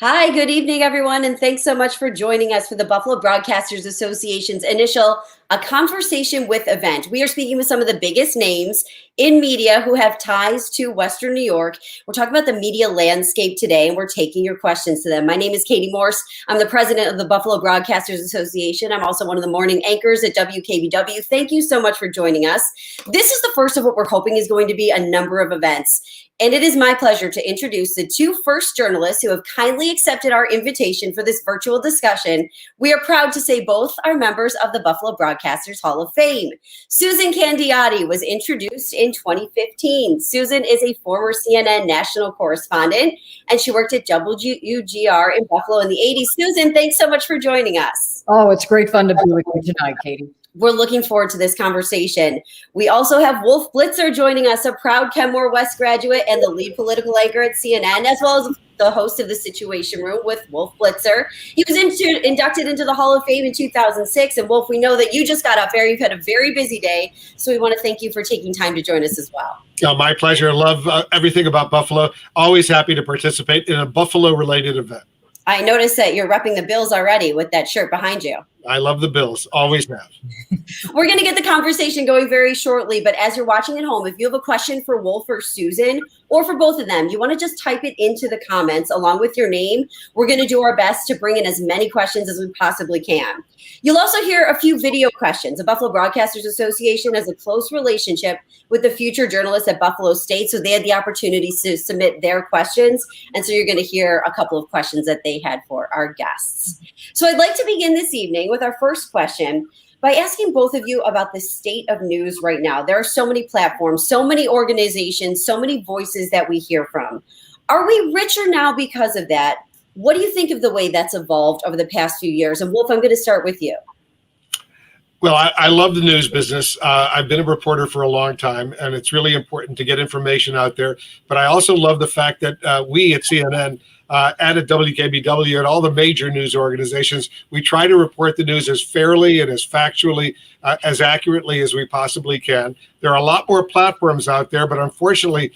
Hi, good evening, everyone, and thanks so much for joining us for the Buffalo Broadcasters Association's initial A Conversation with event. We are speaking with some of the biggest names in media who have ties to Western New York. We're talking about the media landscape today, and we're taking your questions to them. My name is Katie Morse. I'm the president of the Buffalo Broadcasters Association. I'm also one of the morning anchors at WKBW. Thank you so much for joining us. This is the first of what we're hoping is going to be a number of events. And it is my pleasure to introduce the two first journalists who have kindly accepted our invitation for this virtual discussion. We are proud to say both are members of the Buffalo Broadcasters Hall of Fame. Susan Candiotti was introduced in 2015. Susan is a former CNN national correspondent, and she worked at WGR in Buffalo in the 80s. Susan, thanks so much for joining us. Oh, it's great fun to be with you tonight, Katie. We're looking forward to this conversation. We also have Wolf Blitzer joining us, a proud Kenmore West graduate and the lead political anchor at CNN, as well as the host of The Situation Room with Wolf Blitzer. He was inducted into the Hall of Fame in 2006. And Wolf, we know that you just got up there. You've had a very busy day. So we want to thank you for taking time to join us as well. Oh, my pleasure. I love everything about Buffalo. Always happy to participate in a Buffalo-related event. I noticed that you're repping the Bills already with that shirt behind you. I love the Bills. Always have. We're going to get the conversation going very shortly, but as you're watching at home, if you have a question for Wolf or Susan, or for both of them, you want to just type it into the comments along with your name. We're going to do our best to bring in as many questions as we possibly can. You'll also hear a few video questions. The Buffalo Broadcasters Association has a close relationship with the future journalists at Buffalo State, so they had the opportunity to submit their questions, and so you're going to hear a couple of questions that they had for our guests. So I'd like to begin this evening with our first question by asking both of you about the state of news right now. There are so many platforms, so many organizations, so many voices that we hear from. Are we richer now because of that? What do you think of the way that's evolved over the past few years? And Wolf, I'm going to start with you. Well, I love the news business. I've been a reporter for a long time, and it's really important to get information out there. But I also love the fact that we at CNN and at WKBW and all the major news organizations, we try to report the news as fairly and as factually, as accurately as we possibly can. There are a lot more platforms out there, but unfortunately,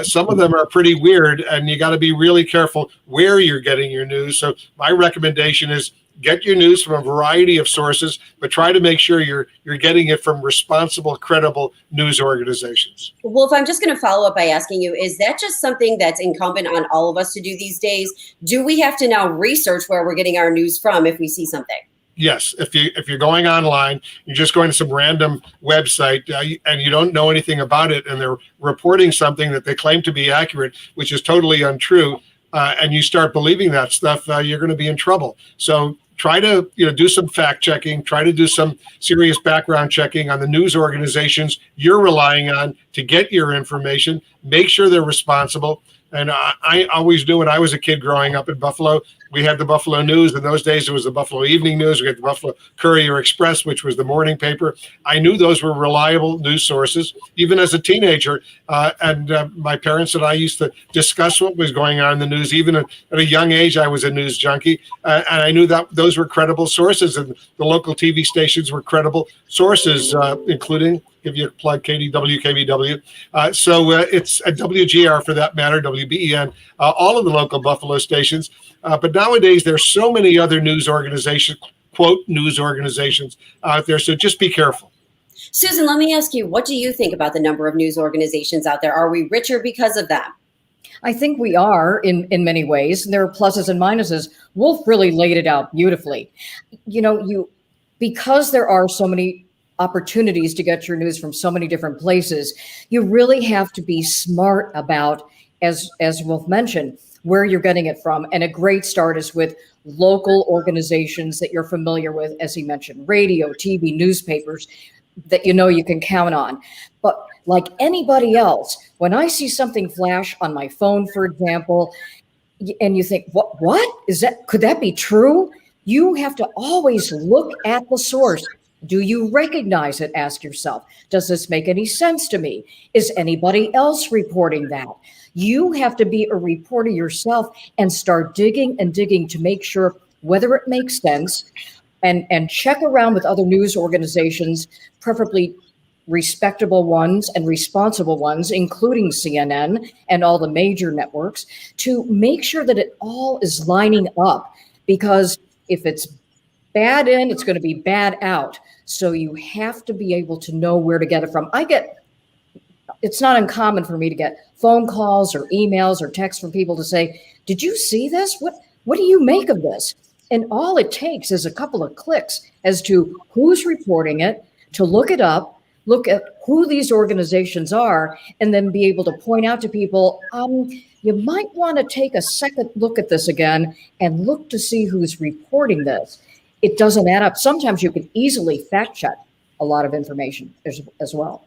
some of them are pretty weird, and you got to be really careful where you're getting your news. So my recommendation is get your news from a variety of sources, but try to make sure you're getting it from responsible, credible news organizations. Wolf, I'm just going to follow up by asking you, is that just something that's incumbent on all of us to do these days? Do we have to now research where we're getting our news from if we see something? Yes. If you're going online, you're just going to some random website and you don't know anything about it, and they're reporting something that they claim to be accurate, which is totally untrue, and you start believing that stuff, you're going to be in trouble. So try to do some fact checking, try to do some serious background checking on the news organizations you're relying on to get your information. Make sure they're responsible. And I always knew when I was a kid growing up in Buffalo, we had the Buffalo News. In those days, it was the Buffalo Evening News. We had the Buffalo Courier Express, which was the morning paper. I knew those were reliable news sources, even as a teenager. And my parents and I used to discuss what was going on in the news. Even at a young age, I was a news junkie. And I knew that those were credible sources. And the local TV stations were credible sources, including, give you a plug, Katie, WKBW. So it's at WGR for that matter, WBEN, all of the local Buffalo stations. But nowadays, there's so many other news organizations, quote, news organizations out there. So just be careful. Susan, let me ask you, what do you think about the number of news organizations out there? Are we richer because of that? I think we are in many ways. And there are pluses and minuses. Wolf really laid it out beautifully. Because there are so many opportunities to get your news from so many different places, you really have to be smart about, as Wolf mentioned, where you're getting it from. And a great start is with local organizations that you're familiar with, as he mentioned, radio, TV, newspapers that you can count on. But like anybody else, when I see something flash on my phone, for example, and you think, what is that? Could that be true? You have to always look at the source. Do you recognize it? Ask yourself, does this make any sense to me? Is anybody else reporting that? You have to be a reporter yourself and start digging and digging to make sure whether it makes sense, and check around with other news organizations, preferably respectable ones and responsible ones, including CNN and all the major networks, to make sure that it all is lining up. Because if it's bad in, it's going to be bad out. So you have to be able to know where to get it from. It's not uncommon for me to get phone calls or emails or texts from people to say, did you see this? What do you make of this? And all it takes is a couple of clicks as to who's reporting it, to look it up, look at who these organizations are, and then be able to point out to people, you might want to take a second look at this again and look to see who's reporting this. It doesn't add up. Sometimes you can easily fact check a lot of information as well.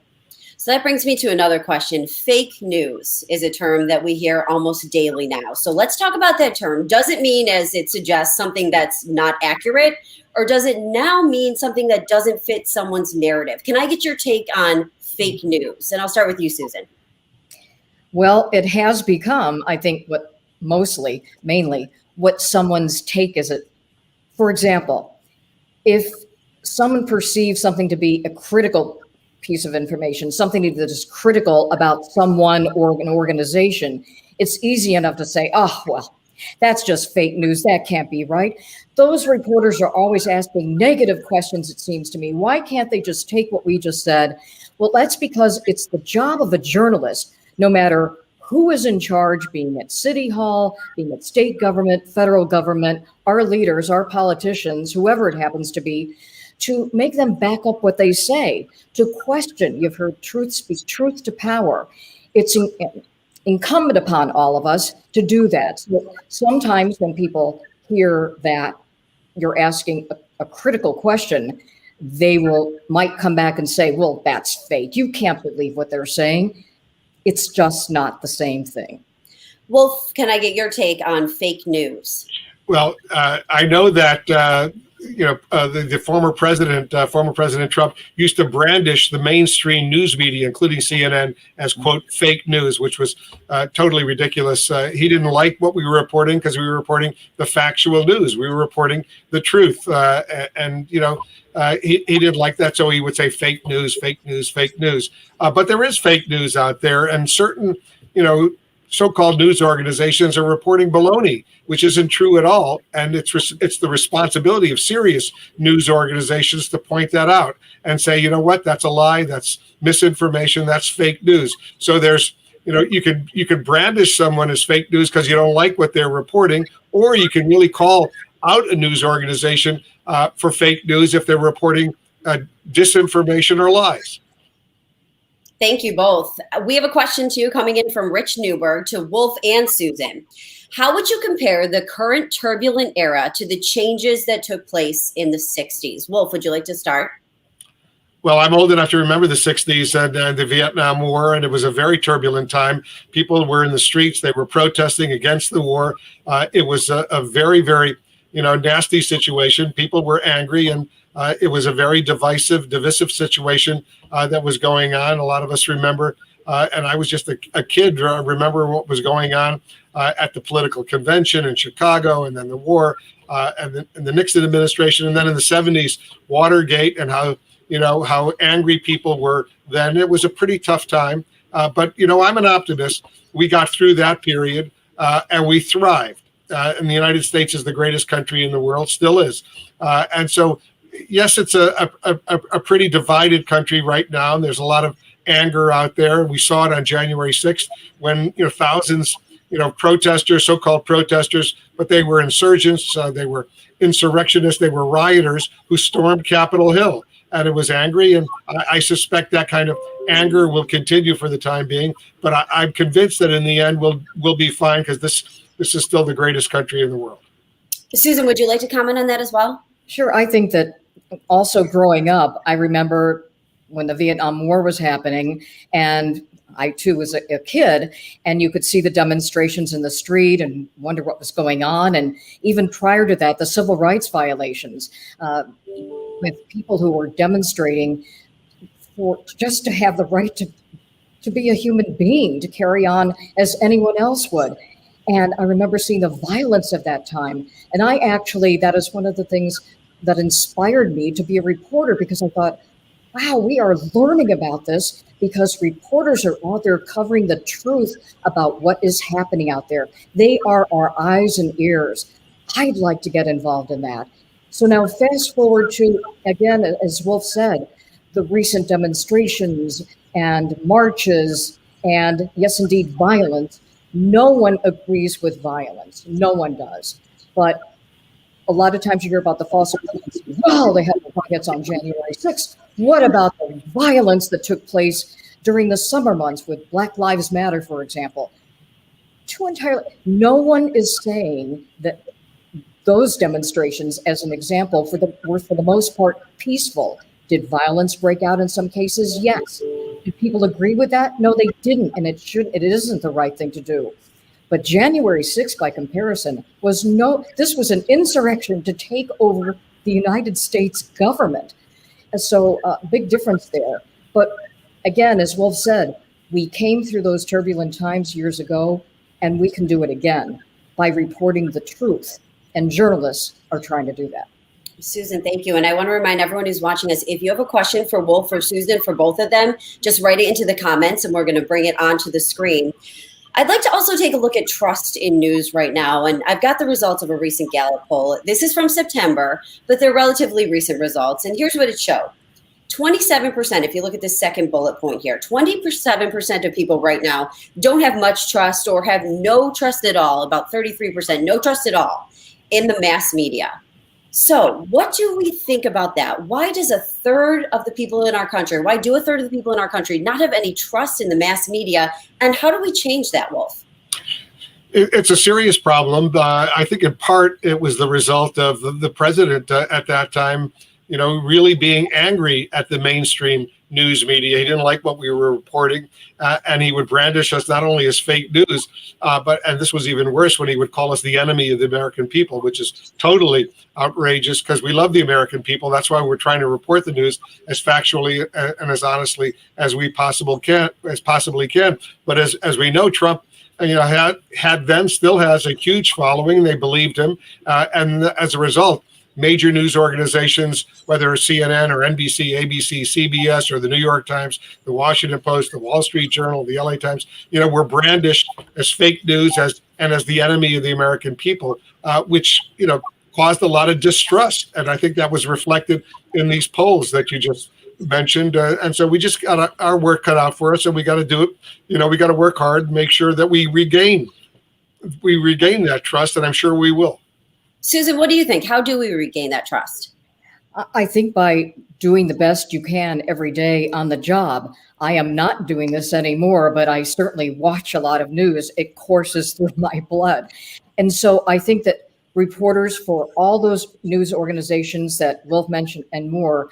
So that brings me to another question. Fake news is a term that we hear almost daily now. So let's talk about that term. Does it mean, as it suggests, something that's not accurate, or does it now mean something that doesn't fit someone's narrative? Can I get your take on fake news? And I'll start with you, Susan. Well, it has become, I think, mainly what someone's take is. It. For example, if someone perceives something to be a critical piece of information, something that is critical about someone or an organization, it's easy enough to say, oh, well, that's just fake news. That can't be right. Those reporters are always asking negative questions, it seems to me. Why can't they just take what we just said? Well, that's because it's the job of a journalist, no matter who is in charge, being at City Hall, being at state government, federal government, our leaders, our politicians, whoever it happens to be, to make them back up what they say, to question. You've heard truth speak truth to power. It's incumbent upon all of us to do that. So sometimes when people hear that you're asking a critical question, they might come back and say, well, that's fake. You can't believe what they're saying. It's just not the same thing. Wolf, can I get your take on fake news? Well, I know that the former President Trump used to brandish the mainstream news media, including CNN, as, quote, fake news, which was totally ridiculous. He didn't like what we were reporting because we were reporting the factual news. We were reporting the truth. And he didn't like that. So he would say fake news, fake news, fake news. But there is fake news out there, and certain, so-called news organizations are reporting baloney, which isn't true at all. And it's the responsibility of serious news organizations to point that out and say, you know what, that's a lie, that's misinformation, that's fake news. So there's, you can brandish someone as fake news because you don't like what they're reporting, or you can really call out a news organization for fake news if they're reporting disinformation or lies. Thank you both. We have a question too coming in from Rich Newberg to Wolf and Susan. How would you compare the current turbulent era to the changes that took place in the 60s? Wolf, would you like to start? Well, I'm old enough to remember the 60s and the Vietnam War, and it was a very turbulent time. People were in the streets. They were protesting against the war. It was a very, very, nasty situation. People were angry, and it was a very divisive situation that was going on. A lot of us remember, and I was just a kid, remember what was going on at the political convention in Chicago, and then the war, and the Nixon administration, and then in the 70s, Watergate, and how angry people were then. It was a pretty tough time, but I'm an optimist. We got through that period, and we thrived. And the United States is the greatest country in the world, still is, and so. Yes, it's a pretty divided country right now. And there's a lot of anger out there. We saw it on January 6th when thousands, protesters, so-called protesters, but they were insurgents, they were insurrectionists, they were rioters who stormed Capitol Hill. And it was angry. And I suspect that kind of anger will continue for the time being. But I'm convinced that in the end we'll be fine, because this is still the greatest country in the world. Susan, would you like to comment on that as well? Sure. I think that also growing up, I remember when the Vietnam War was happening, and I too was a kid, and you could see the demonstrations in the street and wonder what was going on. And even prior to that, the civil rights violations with people who were demonstrating for just to have the right to be a human being, to carry on as anyone else would. And I remember seeing the violence of that time. And that is one of the things that inspired me to be a reporter, because I thought, wow, we are learning about this because reporters are out there covering the truth about what is happening out there. They are our eyes and ears. I'd like to get involved in that. So now, fast forward to, again, as Wolf said, the recent demonstrations and marches, and yes, indeed, violence. No one agrees with violence. No one does. But a lot of times you hear about the false evidence. Well, they had the riots on January 6th. What about the violence that took place during the summer months with Black Lives Matter, for example? No one is saying that those demonstrations, as an example, were for the most part peaceful. Did violence break out in some cases? Yes. Did people agree with that? No, they didn't, and it isn't the right thing to do. But January 6th, by comparison, this was an insurrection to take over the United States government. And so, big difference there. But again, as Wolf said, we came through those turbulent times years ago, and we can do it again by reporting the truth. And journalists are trying to do that. Susan, thank you. And I want to remind everyone who's watching us, if you have a question for Wolf or Susan, for both of them, just write it into the comments and we're going to bring it onto the screen. I'd like to also take a look at trust in news right now. And I've got the results of a recent Gallup poll. This is from September, but they're relatively recent results. And here's what it showed. 27%, if you look at the second bullet point here, 27% of people right now don't have much trust or have no trust at all, about 33%, no trust at all in the mass media. So what do we think about that? Why does a third of the people in our country, why do a third of the people in our country not have any trust in the mass media? And how do we change that, Wolf? It's a serious problem. I think in part it was the result of the president at that time, really being angry at the mainstream news media. He didn't like what we were reporting, and he would brandish us not only as fake news, and this was even worse when he would call us the enemy of the American people, which is totally outrageous because we love the American people. That's why we're trying to report the news as factually and as honestly as we possibly can. But as we know, Trump, had then, still has a huge following. They believed him, and as a result, major news organizations, whether it's CNN or NBC, ABC, CBS, or the New York Times, the Washington Post, the Wall Street Journal, the LA Times, were brandished as fake news as the enemy of the American people, which, caused a lot of distrust. And I think that was reflected in these polls that you just mentioned. And so we just got our work cut out for us, and we got to do it. We got to work hard, make sure that we regain that trust, and I'm sure we will. Susan, what do you think? How do we regain that trust? I think by doing the best you can every day on the job. I am not doing this anymore, but I certainly watch a lot of news. It courses through my blood. And so I think that reporters for all those news organizations that Wolf mentioned and more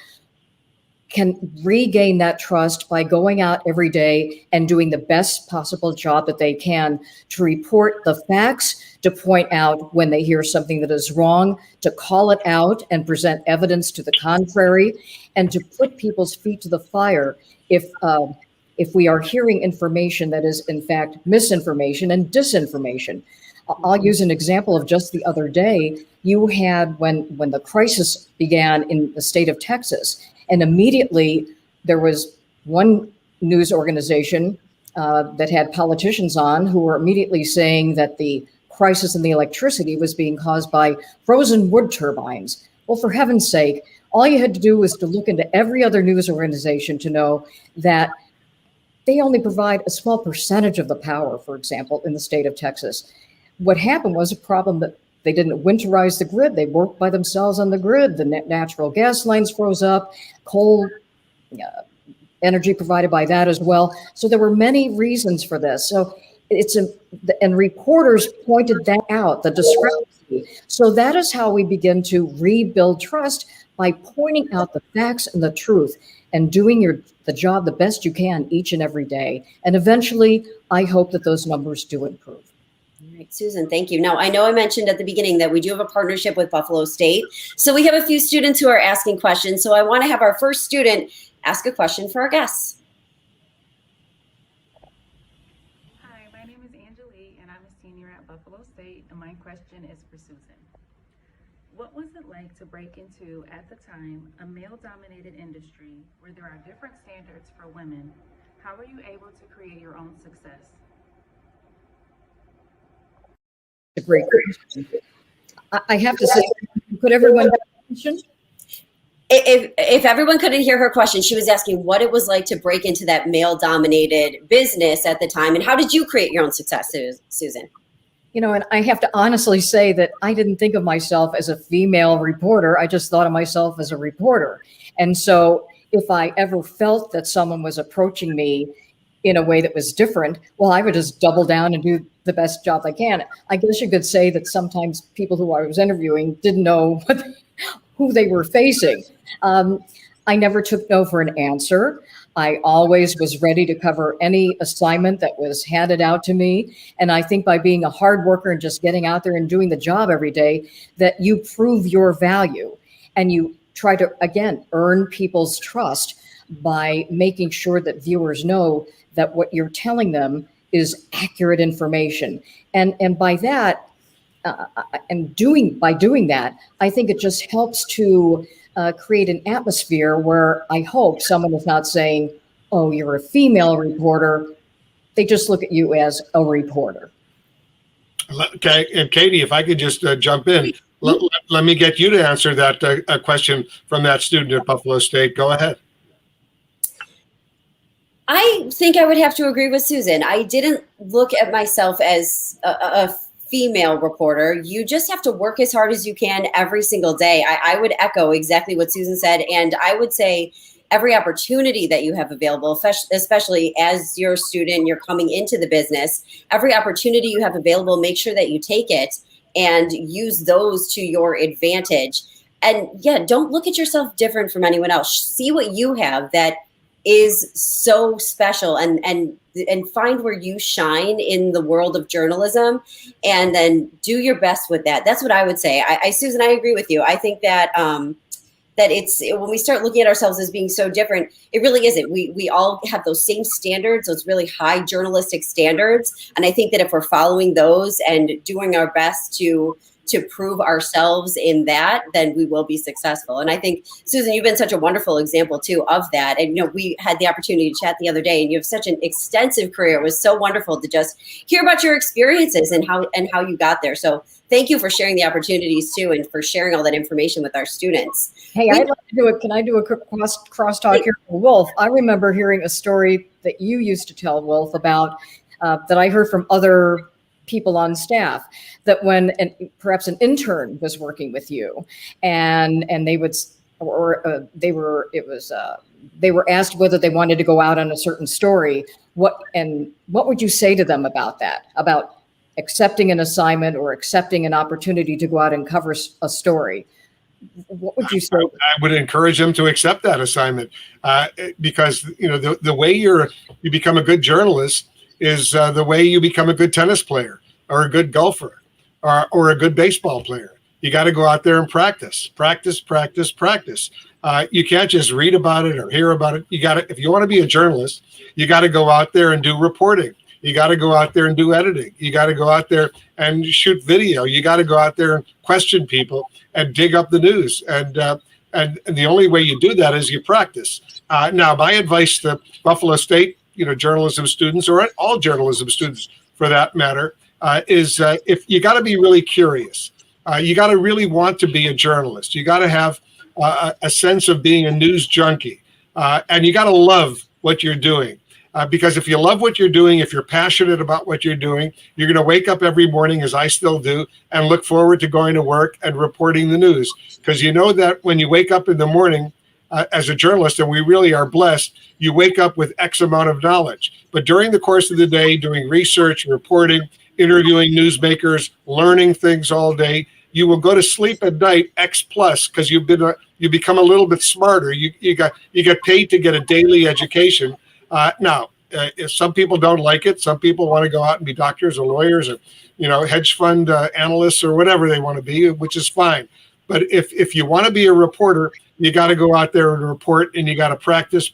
can regain that trust by going out every day and doing the best possible job that they can to report the facts, to point out when they hear something that is wrong, to call it out and present evidence to the contrary, and to put people's feet to the fire if we are hearing information that is in fact misinformation and disinformation. I'll use an example of just the other day. You had when the crisis began in the state of Texas, and immediately there was one news organization that had politicians on who were immediately saying that the crisis in the electricity was being caused by frozen wood turbines. Well, for heaven's sake, all you had to do was to look into every other news organization to know that they only provide a small percentage of the power, for example, in the state of Texas. What happened was a problem that they didn't winterize the grid. They worked by themselves on the grid. The natural gas lines froze up, coal energy provided by that as well. So there were many reasons for this. So and reporters pointed that out, the discrepancy. So that is how we begin to rebuild trust, by pointing out the facts and the truth and doing the job the best you can each and every day. And eventually, I hope that those numbers do improve. All right, Susan, thank you. Now, I know I mentioned at the beginning that we do have a partnership with Buffalo State. So we have a few students who are asking questions. So I want to have our first student ask a question for our guests. Hi, my name is Angela, and I'm a senior at Buffalo State, and my question is for Susan. What was it like to break into, at the time, a male-dominated industry where there are different standards for women? How were you able to create your own success? A great question. I have to say, could everyone mention? If everyone couldn't hear her question, she was asking what it was like to break into that male-dominated business at the time, and how did you create your own success, Susan? You know, and I have to honestly say that I didn't think of myself as a female reporter. I just thought of myself as a reporter. And so if I ever felt that someone was approaching me in a way that was different, well, I would just double down and do the best job I can. I guess you could say that sometimes people who I was interviewing didn't know who they were facing. I never took no for an answer. I always was ready to cover any assignment that was handed out to me. And I think by being a hard worker and just getting out there and doing the job every day, that you prove your value and you try to, again, earn people's trust by making sure that viewers know that what you're telling them is accurate information. And by that, by doing that, I think it just helps to create an atmosphere where I hope someone is not saying, oh, you're a female reporter. They just look at you as a reporter. Okay, and Katie, if I could just jump in, let me get you to answer that question from that student at Buffalo State. Go ahead. I think I would have to agree with Susan. I didn't look at myself as a female reporter. You just have to work as hard as you can every single day. I would echo exactly what Susan said. And I would say every opportunity that you have available, especially as you're a student, you're coming into the business, every opportunity you have available, make sure that you take it and use those to your advantage. And yeah, don't look at yourself different from anyone else. See what you have that is so special, and find where you shine in the world of journalism, and then do your best with that. That's what I would say. Susan, I agree with you. I think that that it's when we start looking at ourselves as being so different, it really isn't. We all have those same standards, those really high journalistic standards, and I think that if we're following those and doing our best to prove ourselves in that, then we will be successful. And I think, Susan, you've been such a wonderful example too of that. And, you know, we had the opportunity to chat the other day, and you have such an extensive career. It was so wonderful to just hear about your experiences and how you got there. So thank you for sharing the opportunities too, and for sharing all that information with our students. Hey, I'd like to do it. Can I do a quick crosstalk here for Wolf? I remember hearing a story that you used to tell, Wolf, about that I heard from other people on staff, that when perhaps an intern was working with you, and they would, they were asked whether they wanted to go out on a certain story, what would you say to them about that, about accepting an assignment or accepting an opportunity to go out and cover a story? What would you say? I would encourage them to accept that assignment, because you know the way you become a good journalist is the way you become a good tennis player or a good golfer or a good baseball player. You got to go out there and practice. You can't just read about it or hear about it. If you want to be a journalist, you got to go out there and do reporting. You got to go out there and do editing. You got to go out there and shoot video. You got to go out there and question people and dig up the news. And the only way you do that is you practice. Now, my advice to Buffalo State, journalism students, or all journalism students for that matter, is if you got to be really curious. You got to really want to be a journalist. You got to have a sense of being a news junkie, and you got to love what you're doing. Because if you love what you're doing, if you're passionate about what you're doing, you're going to wake up every morning, as I still do, and look forward to going to work and reporting the news. Because you know that when you wake up in the morning as a journalist, and we really are blessed, you wake up with X amount of knowledge. But during the course of the day, doing research, reporting, interviewing newsmakers, learning things all day, you will go to sleep at night X plus, because you become a little bit smarter. You get paid to get a daily education. Now, if some people don't like it, some people want to go out and be doctors or lawyers or, hedge fund analysts or whatever they want to be, which is fine. But if you want to be a reporter, you got to go out there and report, and you got to practice.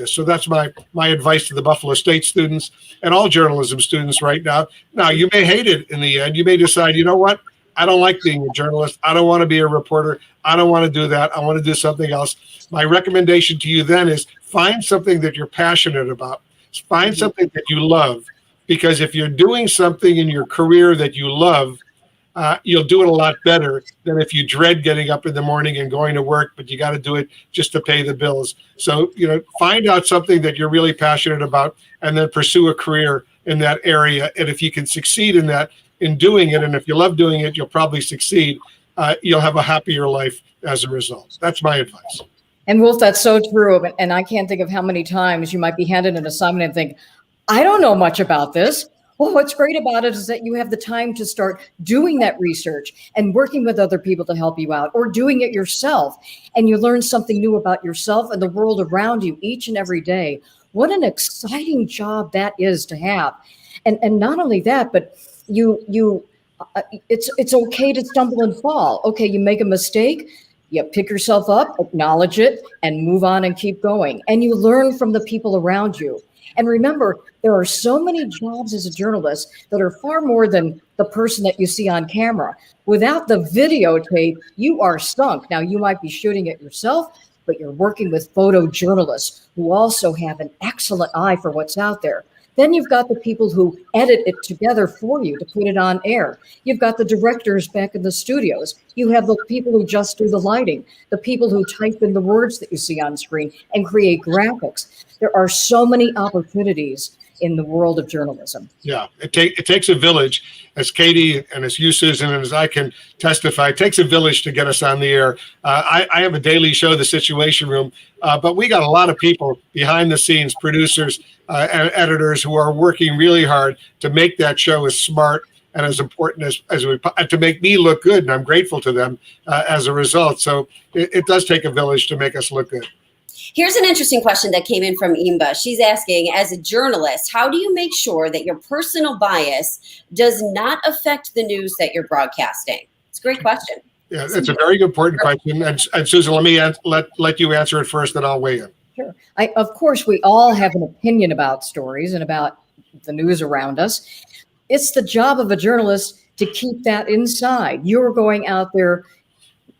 So that's my advice to the Buffalo State students and all journalism students right now. Now, you may hate it in the end. You may decide, you know what? I don't like being a journalist. I don't want to be a reporter. I don't want to do that. I want to do something else. My recommendation to you then is find something that you're passionate about. Find something that you love, because if you're doing something in your career that you love, you'll do it a lot better than if you dread getting up in the morning and going to work, but you got to do it just to pay the bills. So, find out something that you're really passionate about and then pursue a career in that area. And if you can succeed in that, in doing it, and if you love doing it, you'll probably succeed. You'll have a happier life as a result. That's my advice. And Wolf, that's so true. And I can't think of how many times you might be handed an assignment and think, I don't know much about this. Well, what's great about it is that you have the time to start doing that research and working with other people to help you out, or doing it yourself. And you learn something new about yourself and the world around you each and every day. What an exciting job that is to have. And not only that, but it's okay to stumble and fall. Okay, you make a mistake, you pick yourself up, acknowledge it, and move on and keep going. And you learn from the people around you. And remember, there are so many jobs as a journalist that are far more than the person that you see on camera. Without the videotape, you are sunk. Now, you might be shooting it yourself, but you're working with photojournalists who also have an excellent eye for what's out there. Then you've got the people who edit it together for you to put it on air. You've got the directors back in the studios. You have the people who just do the lighting, the people who type in the words that you see on screen and create graphics. There are so many opportunities in the world of journalism. Yeah, it takes a village, as Katie and as you, Susan, and as I can testify. It takes a village to get us on the air. I have a daily show, The Situation Room, but we got a lot of people behind the scenes, producers and editors, who are working really hard to make that show as smart and as important as we, to make me look good, and I'm grateful to them as a result. So it does take a village to make us look good. Here's an interesting question that came in from Imba. She's asking, as a journalist, how do you make sure that your personal bias does not affect the news that you're broadcasting? It's a great question. Yeah, it's a very important question. And Susan, let me let you answer it first, then I'll weigh in. Sure. Of course, we all have an opinion about stories and about the news around us. It's the job of a journalist to keep that inside. You're going out there,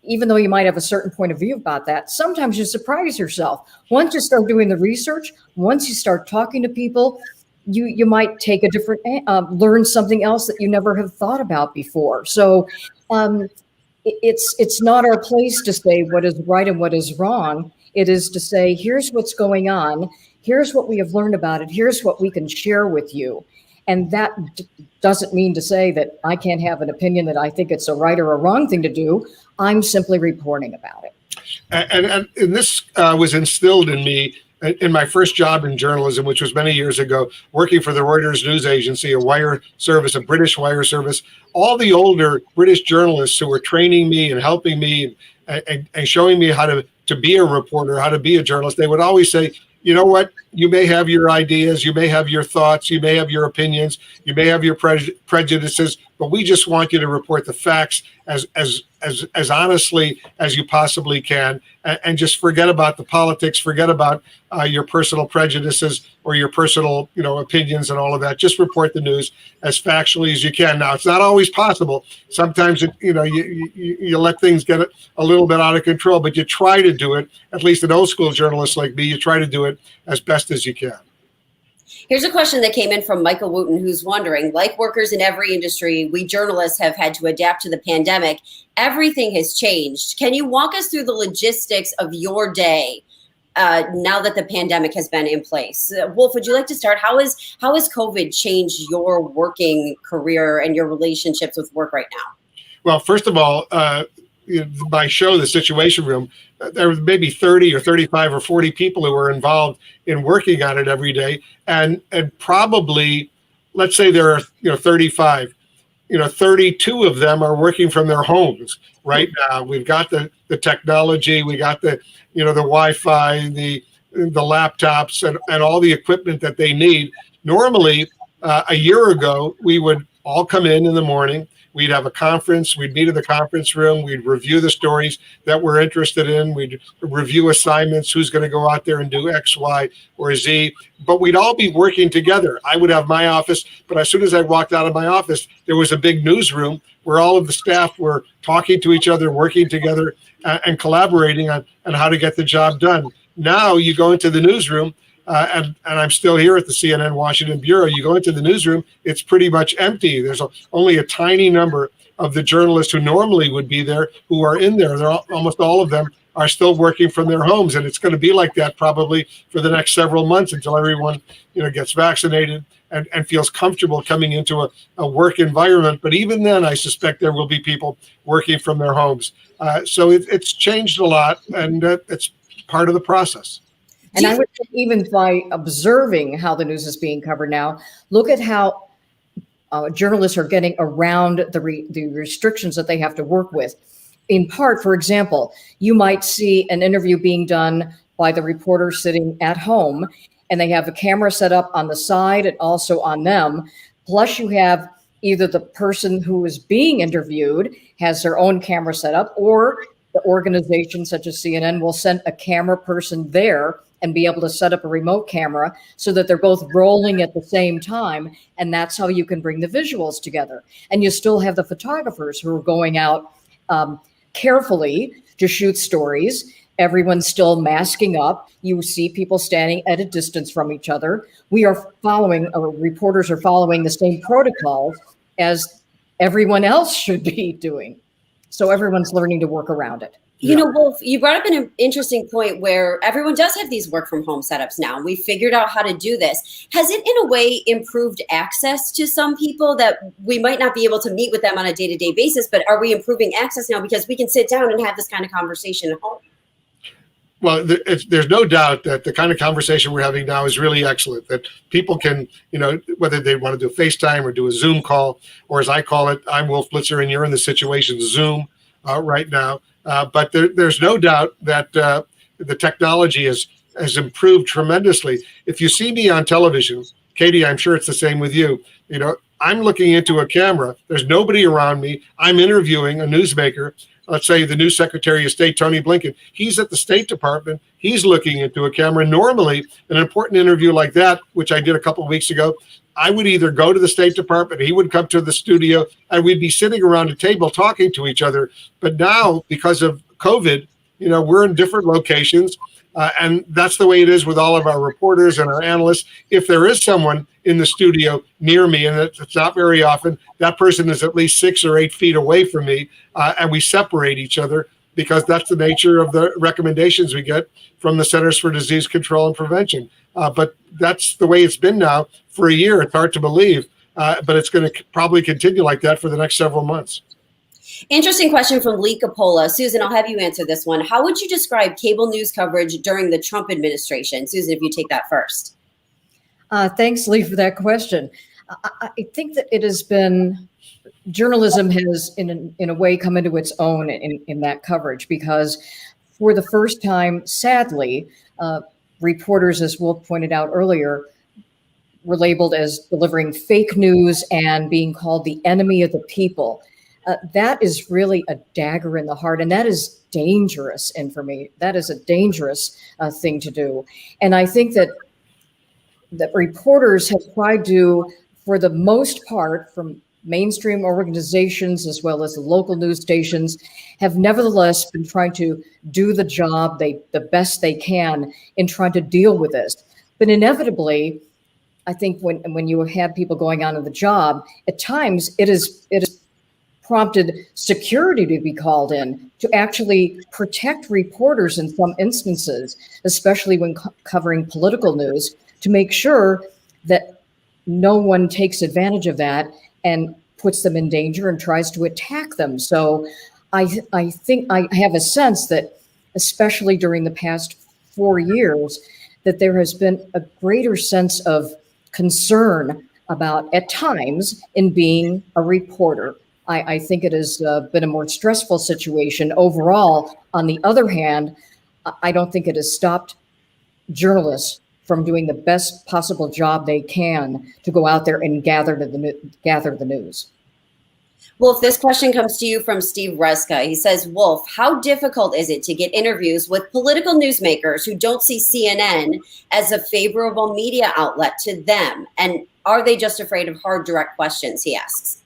even though you might have a certain point of view about that, sometimes you surprise yourself. Once you start doing the research, once you start talking to people, you might take a different, learn something else that you never have thought about before. So it's not our place to say what is right and what is wrong. It is to say, here's what's going on. Here's what we have learned about it. Here's what we can share with you. And that doesn't mean to say that I can't have an opinion that I think it's a right or a wrong thing to do. I'm simply reporting about it. And this was instilled in me in my first job in journalism, which was many years ago, working for the Reuters news agency, a wire service, a British wire service. All the older British journalists who were training me and helping me and showing me how to be a reporter, how to be a journalist, they would always say, you know what, you may have your ideas, you may have your thoughts, you may have your opinions, you may have your prejudices, but we just want you to report the facts as honestly as you possibly can, and just forget about the politics, forget about your personal prejudices or your personal, opinions and all of that. Just report the news as factually as you can. Now, it's not always possible. Sometimes, you let things get a little bit out of control, but you try to do it. At least an old school journalist like me, you try to do it as best as you can. Here's a question that came in from Michael Wooten, who's wondering, like workers in every industry, we journalists have had to adapt to the pandemic. Everything has changed. Can you walk us through the logistics of your day now that the pandemic has been in place? Wolf, would you like to start? How has COVID changed your working career and your relationships with work right now? Well, first of all, my show, The Situation Room, there was maybe 30 or 35 or 40 people who were involved in working on it every day. And probably, let's say there are 35, 32 of them are working from their homes right now. We've got the technology, we got the Wi-Fi, the laptops and all the equipment that they need. Normally, a year ago, we would all come in the morning. we'd have a conference, we'd meet in the conference room, we'd review the stories that we're interested in, we'd review assignments, who's going to go out there and do X, Y, or Z, but we'd all be working together. I would have my office, but as soon as I walked out of my office, there was a big newsroom where all of the staff were talking to each other, working together, and collaborating on how to get the job done. Now you go into the newsroom, and I'm still here at the CNN Washington Bureau. You go into the newsroom, it's pretty much empty. There's only a tiny number of the journalists who normally would be there who are in there. Almost all of them are still working from their homes, and it's going to be like that probably for the next several months until everyone gets vaccinated and feels comfortable coming into a work environment. But even then, I suspect there will be people working from their homes. So it's changed a lot, and it's part of the process. And I would say, even by observing how the news is being covered now, look at how journalists are getting around the restrictions that they have to work with. In part, for example, you might see an interview being done by the reporter sitting at home, and they have a camera set up on the side and also on them. Plus, you have either the person who is being interviewed has their own camera set up, or the organization such as CNN will send a camera person there and be able to set up a remote camera so that they're both rolling at the same time. And that's how you can bring the visuals together. And you still have the photographers who are going out carefully to shoot stories. Everyone's still masking up. You see people standing at a distance from each other. Reporters are following the same protocols as everyone else should be doing. So everyone's learning to work around it. Wolf, you brought up an interesting point where everyone does have these work from home setups now. We figured out how to do this. Has it in a way improved access to some people that we might not be able to meet with them on a day-to-day basis, but are we improving access now because we can sit down and have this kind of conversation at home? Well, there's no doubt that the kind of conversation we're having now is really excellent, that people can, whether they want to do FaceTime or do a Zoom call, or as I call it, I'm Wolf Blitzer and you're in the situation Zoom right now. But there's no doubt that the technology has improved tremendously. If you see me on television, Katie, I'm sure it's the same with you. I'm looking into a camera. There's nobody around me. I'm interviewing a newsmaker. Let's say the new Secretary of State, Tony Blinken. He's at the State Department. He's looking into a camera. Normally, an important interview like that, which I did a couple of weeks ago, I would either go to the State Department, he would come to the studio, and we'd be sitting around a table talking to each other. But now, because of COVID, we're in different locations, and that's the way it is with all of our reporters and our analysts. If there is someone in the studio near me, and it's not very often, that person is at least 6 or 8 feet away from me, and we separate each other because that's the nature of the recommendations we get from the Centers for Disease Control and Prevention. But that's the way it's been now for a year. It's hard to believe, but it's going to probably continue like that for the next several months. Interesting question from Lee Capola. Susan, I'll have you answer this one. How would you describe cable news coverage during the Trump administration? Susan, if you take that first. Thanks, Lee, for that question. I think that it has been, journalism has in a way come into its own in that coverage, because for the first time, sadly, reporters, as Wolf pointed out earlier, were labeled as delivering fake news and being called the enemy of the people. That is really a dagger in the heart, and that is dangerous information. That is a dangerous thing to do. And I think that reporters have tried to, for the most part, from mainstream organizations as well as the local news stations, have nevertheless been trying to do the job the best they can in trying to deal with this. But inevitably, I think when you have people going on in the job, at times it is prompted security to be called in to actually protect reporters in some instances, especially when covering political news, to make sure that no one takes advantage of that and puts them in danger and tries to attack them. So I think I have a sense that, especially during the past 4 years, that there has been a greater sense of concern about, at times, in being a reporter. I think it has been a more stressful situation overall. On the other hand, I don't think it has stopped journalists from doing the best possible job they can to go out there and gather the news. Wolf, this question comes to you from Steve Reska. He says, Wolf, how difficult is it to get interviews with political newsmakers who don't see CNN as a favorable media outlet to them? And are they just afraid of hard, direct questions, he asks.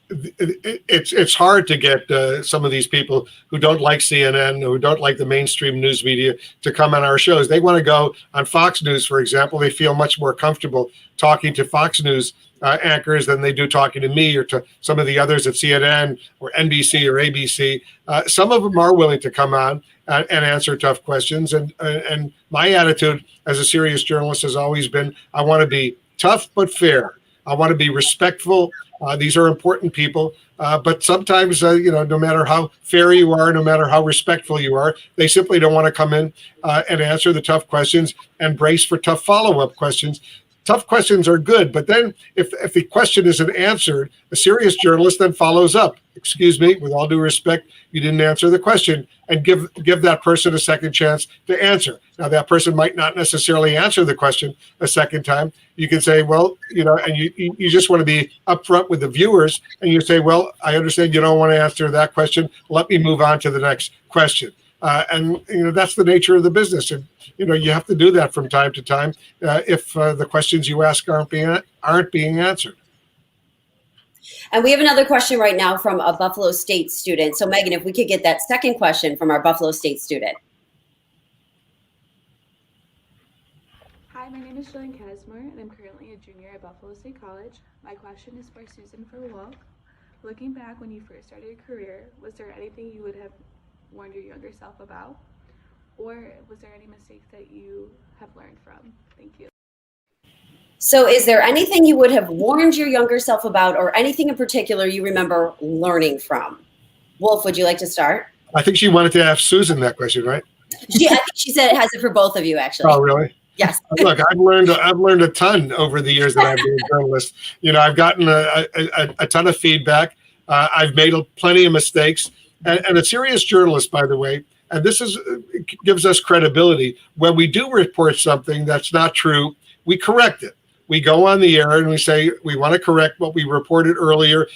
It's hard to get some of these people who don't like CNN, who don't like the mainstream news media, to come on our shows. They want to go on Fox News, for example. They feel much more comfortable talking to Fox News anchors than they do talking to me or to some of the others at CNN or NBC or ABC. Some of them are willing to come on and answer tough questions. And my attitude as a serious journalist has always been, I want to be tough but fair. I want to be respectful. These are important people, but sometimes, no matter how fair you are, no matter how respectful you are, they simply don't want to come in and answer the tough questions and brace for tough follow-up questions. Tough questions are good, but then if the question isn't answered, a serious journalist then follows up. Excuse me, with all due respect, you didn't answer the question, and give that person a second chance to answer. Now, that person might not necessarily answer the question a second time. You can say, well, and you just want to be upfront with the viewers, and you say, well, I understand you don't want to answer that question. Let me move on to the next question. And that's the nature of the business, and you have to do that from time to time if the questions you ask aren't being answered. And we have another question right now from a Buffalo State student. So Megan, if we could get that second question from our Buffalo State student. Hi, my name is Jillian Casmore, and I'm currently a junior at Buffalo State College. My question is for Susan for Wolf. Looking back when you first started your career, was there anything you would have warned your younger self about? Or was there any mistakes that you have learned from? Thank you. So is there anything you would have warned your younger self about, or anything in particular you remember learning from? Wolf, would you like to start? I think she wanted to ask Susan that question, right? I think she said it has it for both of you, actually. Oh, really? Yes. Look, I've learned a ton over the years that I've been a journalist. I've gotten a ton of feedback. I've made plenty of mistakes. And a serious journalist, by the way, and this gives us credibility. When we do report something that's not true, we correct it. We go on the air and we say, we want to correct what we reported earlier.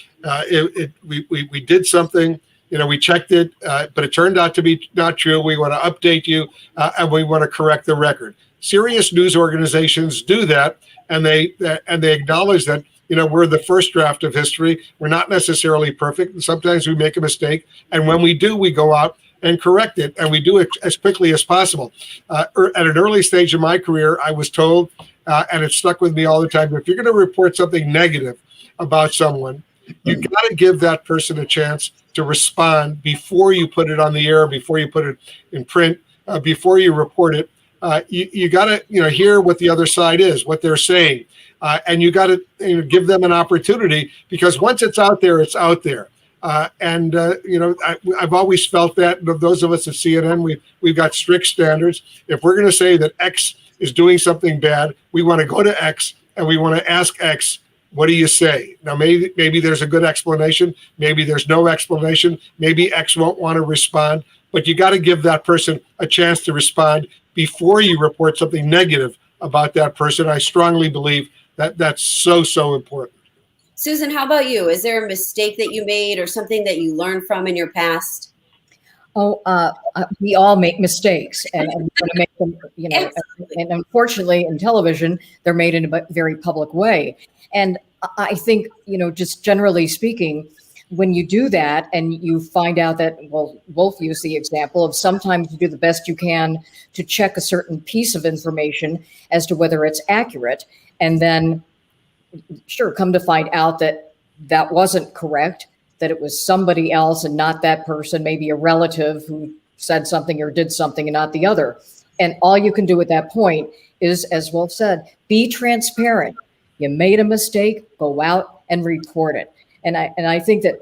We did something, we checked it, but it turned out to be not true. We want to update you and we want to correct the record. Serious news organizations do that, and they acknowledge that we're the first draft of history. We're not necessarily perfect, and sometimes we make a mistake. And when we do, we go out and correct it, and we do it as quickly as possible. At an early stage of my career, I was told, and it stuck with me all the time, if you're going to report something negative about someone, you got to give that person a chance to respond before you put it on the air, before you put it in print, before you report it. You got to hear what the other side is, what they're saying. And you got to give them an opportunity, because once it's out there, it's out there. I've always felt that those of us at CNN, we've got strict standards. If we're going to say that X is doing something bad, we want to go to X and we want to ask X, what do you say? Now, maybe there's a good explanation. Maybe there's no explanation. Maybe X won't want to respond. But you got to give that person a chance to respond before you report something negative about that person. I strongly believe that that's so important. Susan, how about you? Is there a mistake that you made or something that you learned from in your past? We all make mistakes, and we're going to make them, and unfortunately in television, they're made in a very public way. And I think, just generally speaking, when you do that and you find out that, well, Wolf used the example of sometimes you do the best you can to check a certain piece of information as to whether it's accurate, and then sure, come to find out that that wasn't correct, that it was somebody else and not that person, maybe a relative who said something or did something and not the other. And all you can do at that point is, as Wolf said, be transparent. You made a mistake, go out and report it. And I think that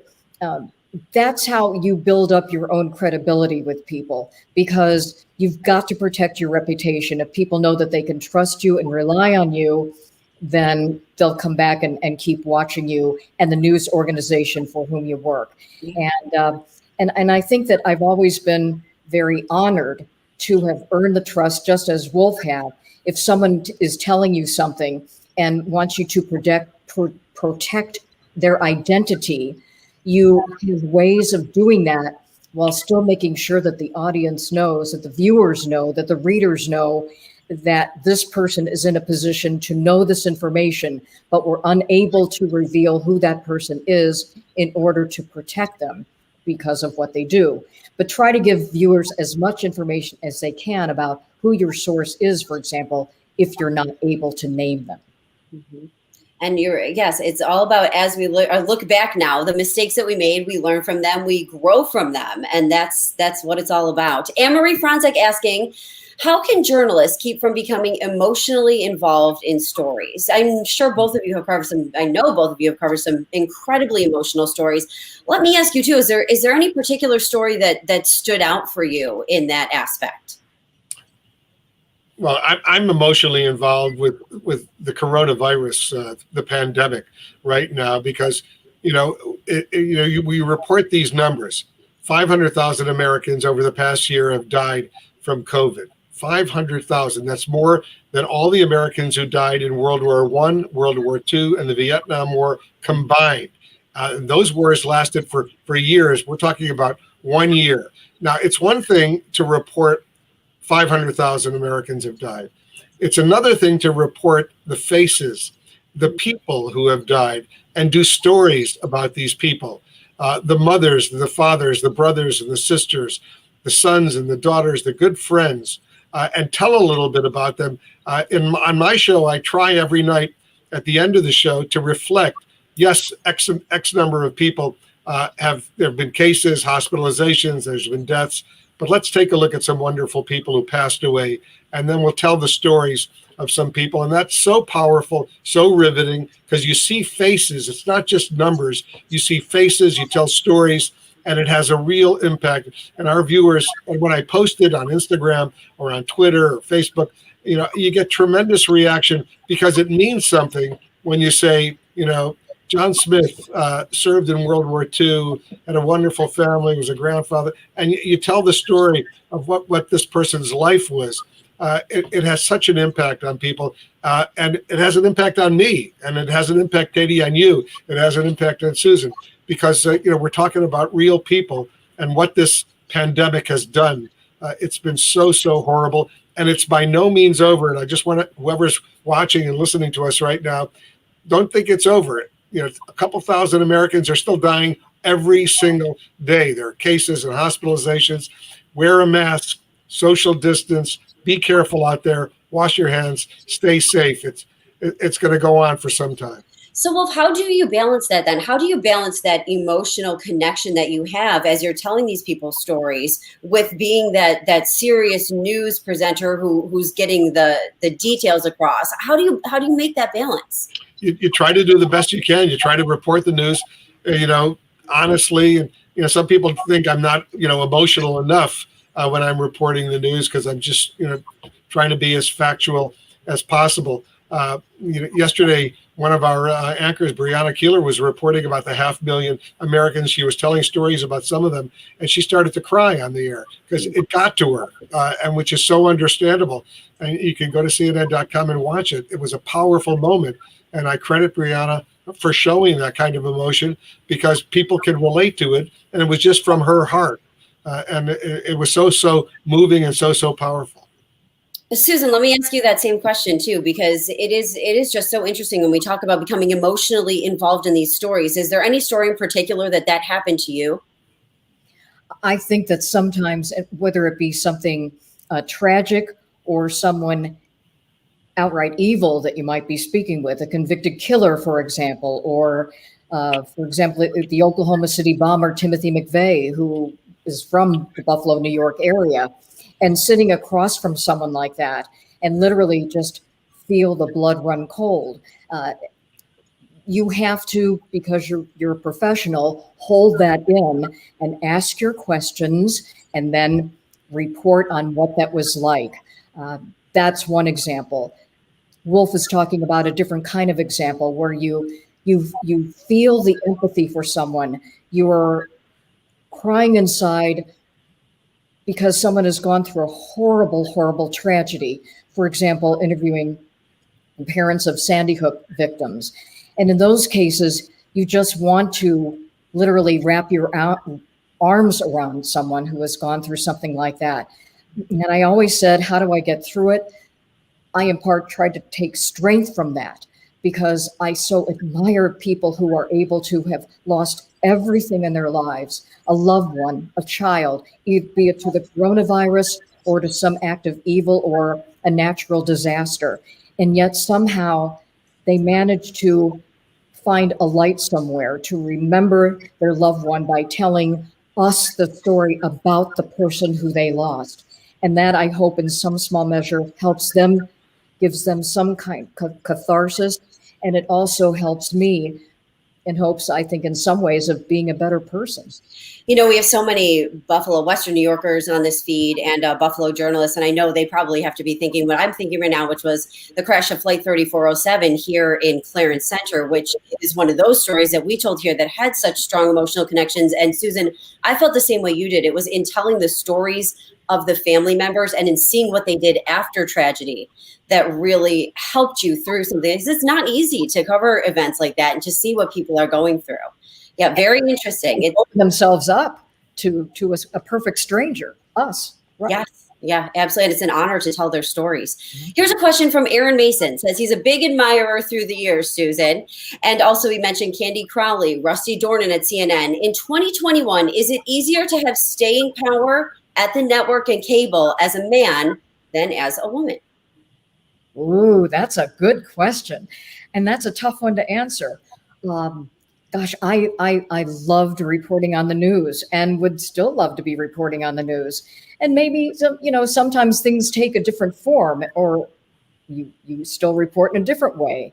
that's how you build up your own credibility with people, because you've got to protect your reputation. If people know that they can trust you and rely on you, then they'll come back and keep watching you and the news organization for whom you work. And I think that I've always been very honored to have earned the trust, just as Wolf had. If someone is telling you something and wants you to protect their identity, you have ways of doing that while still making sure that the audience knows, that the viewers know, that the readers know that this person is in a position to know this information, but we're unable to reveal who that person is in order to protect them because of what they do. But try to give viewers as much information as they can about who your source is, for example, if you're not able to name them. Mm-hmm. And yes, it's all about, as we look back now, the mistakes that we made, we learn from them, we grow from them. And that's what it's all about. Anne-Marie Franzek asking, how can journalists keep from becoming emotionally involved in stories? I'm sure both of you have covered some, I know both of you have covered some incredibly emotional stories. Let me ask you too, is there any particular story that stood out for you in that aspect? Well, I'm emotionally involved with the coronavirus, the pandemic right now, because, we report these numbers. 500,000 Americans over the past year have died from COVID. 500,000. That's more than all the Americans who died in World War I, World War II, and the Vietnam War combined. Those wars lasted for years. We're talking about 1 year. Now, it's one thing to report 500,000 Americans have died. It's another thing to report the faces, the people who have died, and do stories about these people. The mothers, the fathers, the brothers and the sisters, the sons and the daughters, the good friends, and tell a little bit about them. On my show, I try every night at the end of the show to reflect, yes, X number of people there have been cases, hospitalizations, there's been deaths, but let's take a look at some wonderful people who passed away, and then we'll tell the stories of some people. And that's so powerful, so riveting, because you see faces. It's not just numbers. You see faces, you tell stories, and it has a real impact. And our viewers, and when I post it on Instagram or on Twitter or Facebook, you get tremendous reaction because it means something when you say, John Smith served in World War II, had a wonderful family, was a grandfather, and you tell the story of what this person's life was. It has such an impact on people, and it has an impact on me, and it has an impact, Katie, on you. It has an impact on Susan, because we're talking about real people and what this pandemic has done. It's been so horrible, and it's by no means over. And I just want whoever's watching and listening to us right now, don't think it's over. A couple thousand Americans are still dying every single day. There are cases and hospitalizations. Wear a mask, social distance, be careful out there, wash your hands, stay safe. It's going to go on for some time. So, Wolf, how do you balance that then? How do you balance that emotional connection that you have as you're telling these people's stories with being that serious news presenter who's getting the details across? How do you make that balance? You try to do the best you can. You try to report the news, honestly. And some people think I'm not, emotional enough when I'm reporting the news, because I'm just, trying to be as factual as possible. Yesterday, one of our anchors, Brianna Keeler, was reporting about the 500,000 Americans. She was telling stories about some of them, and she started to cry on the air because it got to her, and which is so understandable. And you can go to CNN.com and watch it. It was a powerful moment. And I credit Brianna for showing that kind of emotion, because people can relate to it. And it was just from her heart. And it was so moving and so powerful. Susan, let me ask you that same question too, because it is just so interesting when we talk about becoming emotionally involved in these stories. Is there any story in particular that happened to you? I think that sometimes, whether it be something tragic or someone outright evil that you might be speaking with, a convicted killer, for example, or for example, the Oklahoma City bomber, Timothy McVeigh, who is from the Buffalo, New York area, and sitting across from someone like that and literally just feel the blood run cold. You have to, because you're a professional, hold that in and ask your questions and then report on what that was like. That's one example. Wolf is talking about a different kind of example where you feel the empathy for someone. You're crying inside because someone has gone through a horrible tragedy. For example, interviewing parents of Sandy Hook victims. And in those cases, you just want to literally wrap your arms around someone who has gone through something like that. And I always said, how do I get through it? I, in part, tried to take strength from that because I so admire people who are able to have lost everything in their lives, a loved one, a child, be it to the coronavirus or to some act of evil or a natural disaster. And yet somehow they manage to find a light somewhere, to remember their loved one by telling us the story about the person who they lost. And that, I hope, in some small measure, helps them, gives them some kind of catharsis. And it also helps me in hopes, I think, in some ways, of being a better person. You know, we have so many Buffalo, Western New Yorkers on this feed and Buffalo journalists, and I know they probably have to be thinking what I'm thinking right now, which was the crash of Flight 3407 here in Clarence Center, which is one of those stories that we told here that had such strong emotional connections. And Susan, I felt the same way you did. It was in telling the stories of the family members and in seeing what they did after tragedy that really helped you through some things. It's not easy to cover events like that and to see what people are going through. Yeah, very interesting. It open themselves up to a perfect stranger, us. Right. Yes, yeah, absolutely. And it's an honor to tell their stories. Here's a question from Aaron Mason. Says he's a big admirer through the years, Susan. And also we mentioned Candy Crowley, Rusty Dornan at CNN. In 2021, is it easier to have staying power at the network and cable as a man than as a woman? Ooh, that's a good question. And that's a tough one to answer. Gosh, I loved reporting on the news and would still love to be reporting on the news. And maybe, sometimes things take a different form or you still report in a different way.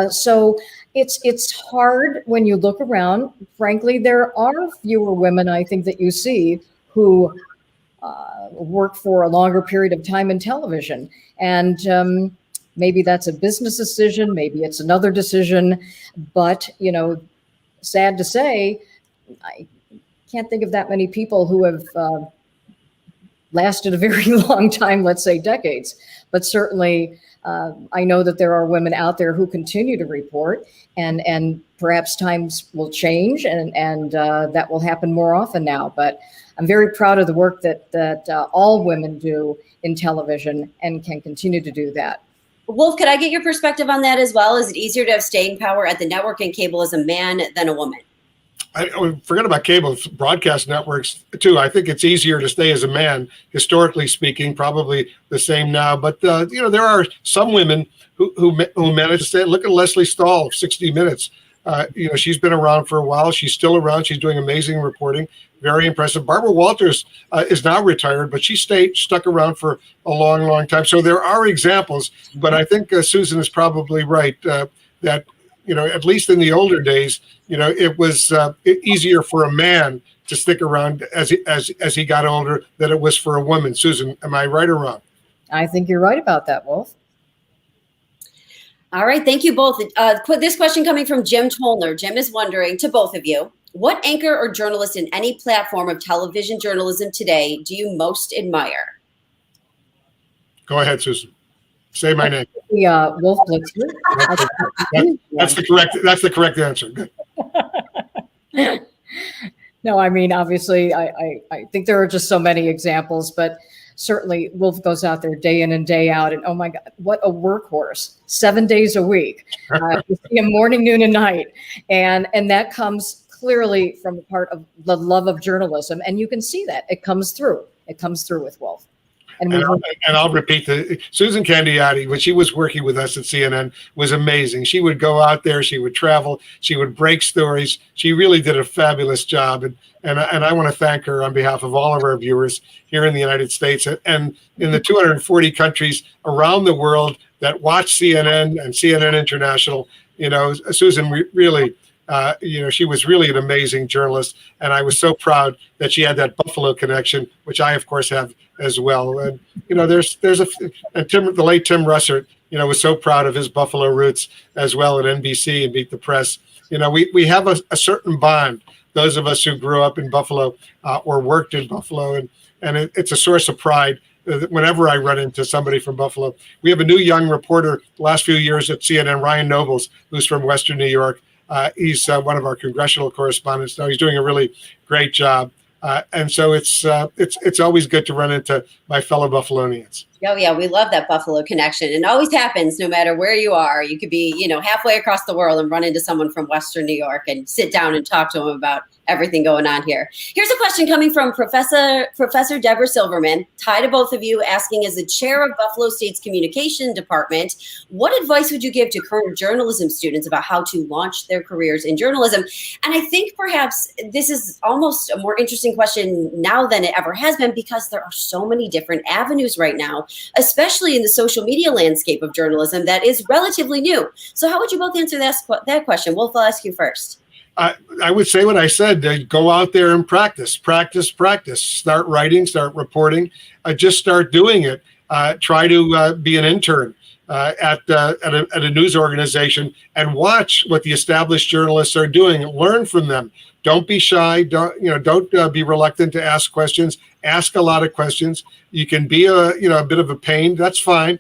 So it's hard when you look around. Frankly, there are fewer women, I think, that you see who work for a longer period of time in television. And maybe that's a business decision, maybe it's another decision, but, sad to say, I can't think of that many people who have lasted a very long time, let's say decades. But certainly, I know that there are women out there who continue to report, and perhaps times will change, and that will happen more often now. But I'm very proud of the work that all women do in television and can continue to do that. Wolf, could I get your perspective on that as well? Is it easier to have staying power at the network and cable as a man than a woman? I forget about cable, broadcast networks too. I think it's easier to stay as a man, historically speaking, probably the same now. But, there are some women who manage to stay. Look at Leslie Stahl, 60 Minutes. She's been around for a while. She's still around. She's doing amazing reporting. Very impressive. Barbara Walters is now retired, but she stuck around for a long, long time. So there are examples, but I think Susan is probably right that, at least in the older days, it was easier for a man to stick around as he got older than it was for a woman. Susan, am I right or wrong? I think you're right about that, Wolf. All right. Thank you both. This question coming from Jim Tolner. Jim is wondering, to both of you, what anchor or journalist in any platform of television journalism today do you most admire? Go ahead, Susan. Say my name. Wolf Blitzer. That's the correct answer. Good. No, I mean, obviously, I think there are just so many examples, but certainly Wolf goes out there day in and day out, and oh my God, what a workhorse! 7 days a week, you see him morning, noon, and night, and that comes clearly from a part of the love of journalism, and you can see that it comes through. It comes through with Wolf. And I'll repeat Susan Candiotti, when she was working with us at CNN, was amazing. She would go out there, she would travel, she would break stories. She really did a fabulous job. And I want to thank her on behalf of all of our viewers here in the United States and in the 240 countries around the world that watch CNN and CNN International. Susan really, she was really an amazing journalist, and I was so proud that she had that Buffalo connection, which I, of course, have as well. And there's the late Tim Russert, was so proud of his Buffalo roots as well at NBC and Beat the Press. We have a certain bond, those of us who grew up in Buffalo or worked in Buffalo, and it's a source of pride. Whenever I run into somebody from Buffalo, we have a new young reporter the last few years at CNN, Ryan Nobles, who's from Western New York. He's one of our congressional correspondents now. He's doing a really great job. And so it's always good to run into my fellow Buffalonians. Oh yeah, we love that Buffalo connection. It always happens no matter where you are. You could be, halfway across the world and run into someone from Western New York and sit down and talk to them about everything going on here. Here's a question coming from Professor Deborah Silverman, tie to both of you, asking, as the chair of Buffalo State's communication department, what advice would you give to current journalism students about how to launch their careers in journalism? And I think perhaps this is almost a more interesting question now than it ever has been, because there are so many different avenues right now, especially in the social media landscape of journalism that is relatively new. So how would you both answer that question? Wolf, I'll ask you first. I would say what I said, go out there and practice. Start writing, start reporting, just start doing it. Try to be an intern at a news organization and watch what the established journalists are doing. Learn from them. Don't be shy. Don't be reluctant to ask questions. Ask a lot of questions. You can be a bit of a pain. That's fine.